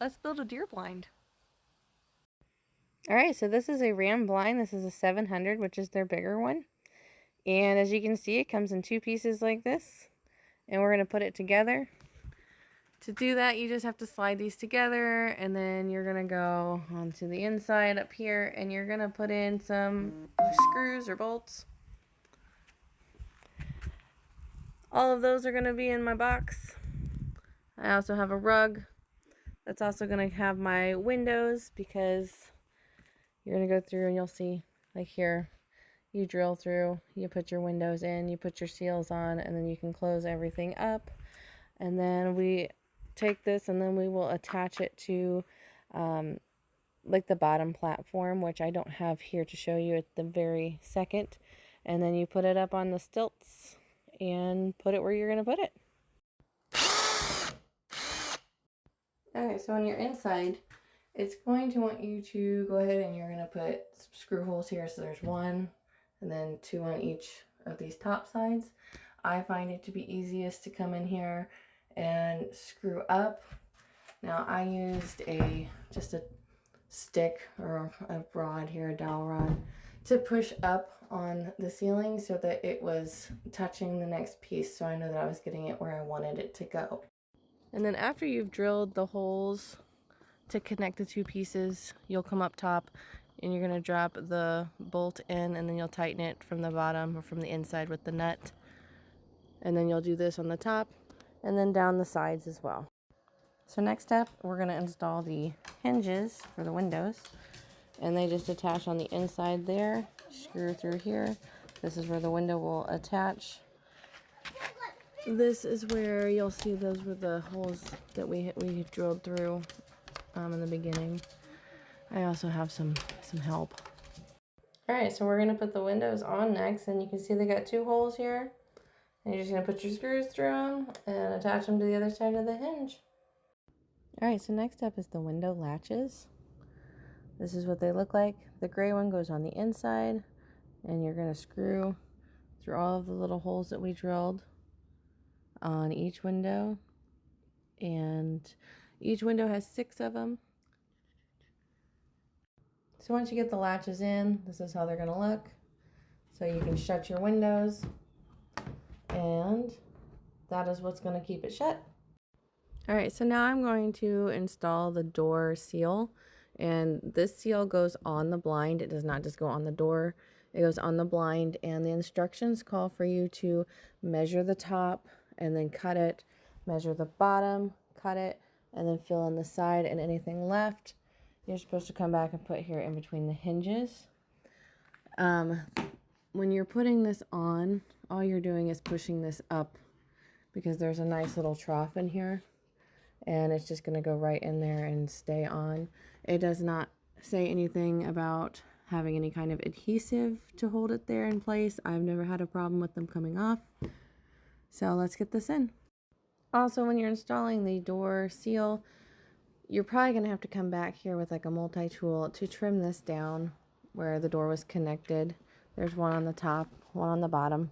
let's build a deer blind. All right, so this is a ram blind. This is a 700, which is their bigger one. And as you can see, it comes in 2 pieces like this. And we're going to put it together. To do that, you just have to slide these together, and then you're going to go onto the inside up here, and you're going to put in some screws or bolts. All of those are going to be in my box. I also have a rug that's also going to have my windows, because you're going to go through and you'll see, like here, you drill through, you put your windows in, you put your seals on, and then you can close everything up. And then we take this and then we will attach it to like the bottom platform, which I don't have here to show you at the very second. And then you put it up on the stilts and put it where you're going to put it. Okay, so on your inside, it's going to want you to go ahead and you're going to put some screw holes here. So there's 1 and then 2 on each of these top sides. I find it to be easiest to come in here and screw up. Now I used just a stick or a rod here, a dowel rod, to push up on the ceiling so that it was touching the next piece, so I know that I was getting it where I wanted it to go. And then after you've drilled the holes to connect the 2 pieces, you'll come up top and you're going to drop the bolt in, and then you'll tighten it from the bottom or from the inside with the nut. And then you'll do this on the top and then down the sides as well. So next up, we're going to install the hinges for the windows, and they just attach on the inside there. Screw through here. This is where the window will attach. This is where you'll see those were the holes that we drilled through in the beginning. I also have some help. All right, so we're going to put the windows on next, and you can see they got 2 holes here. And you're just going to put your screws through them and attach them to the other side of the hinge. All right, so next up is the window latches. This is what they look like. The gray one goes on the inside, and you're going to screw through all of the little holes that we drilled on each window. And each window has 6 of them. So once you get the latches in, this is how they're going to look. So you can shut your windows, and that is what's going to keep it shut. All right, so now I'm going to install the door seal, and this seal goes on the blind. It does not just go on the door. It goes on the blind, and the instructions call for you to measure the top and then cut it, measure the bottom, cut it, and then fill in the side, and anything left you're supposed to come back and put here in between the hinges. When you're putting this on, all you're doing is pushing this up, because there's a nice little trough in here, and it's just going to go right in there and stay on. It does not say anything about having any kind of adhesive to hold it there in place. I've never had a problem with them coming off. So let's get this in. Also, when you're installing the door seal, you're probably going to have to come back here with like a multi-tool to trim this down where the door was connected. There's one on the top, one on the bottom.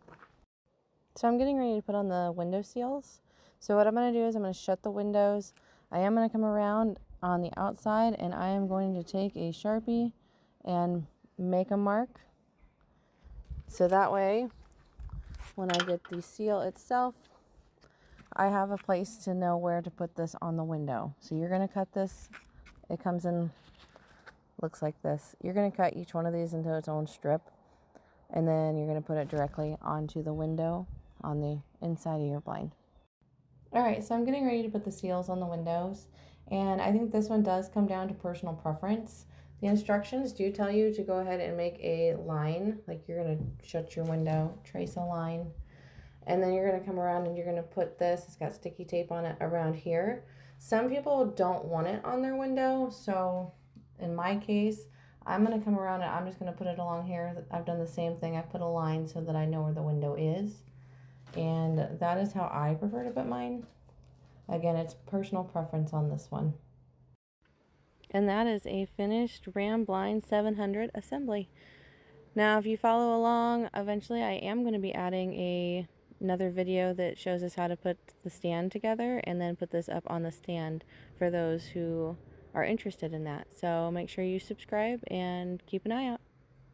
So I'm getting ready to put on the window seals. So what I'm going to do is I'm going to shut the windows. I am going to come around on the outside, and I am going to take a Sharpie and make a mark. So that way, when I get the seal itself, I have a place to know where to put this on the window. So you're going to cut this. It comes in, looks like this. You're going to cut each one of these into its own strip, and then you're going to put it directly onto the window on the inside of your blind. All right, so I'm getting ready to put the seals on the windows, and I think this one does come down to personal preference. The instructions do tell you to go ahead and make a line, like you're going to shut your window, trace a line, and then you're going to come around and you're going to put this, it's got sticky tape on it around here. Some people don't want it on their window, so in my case, I'm going to come around and I'm just going to put it along here. I've done the same thing. I put a line so that I know where the window is. And that is how I prefer to put mine. Again, it's personal preference on this one. And that is a finished Ram Blind 700 assembly. Now, if you follow along, eventually I am going to be adding a another video that shows us how to put the stand together and then put this up on the stand for those who are interested in that. So make sure you subscribe and keep an eye out.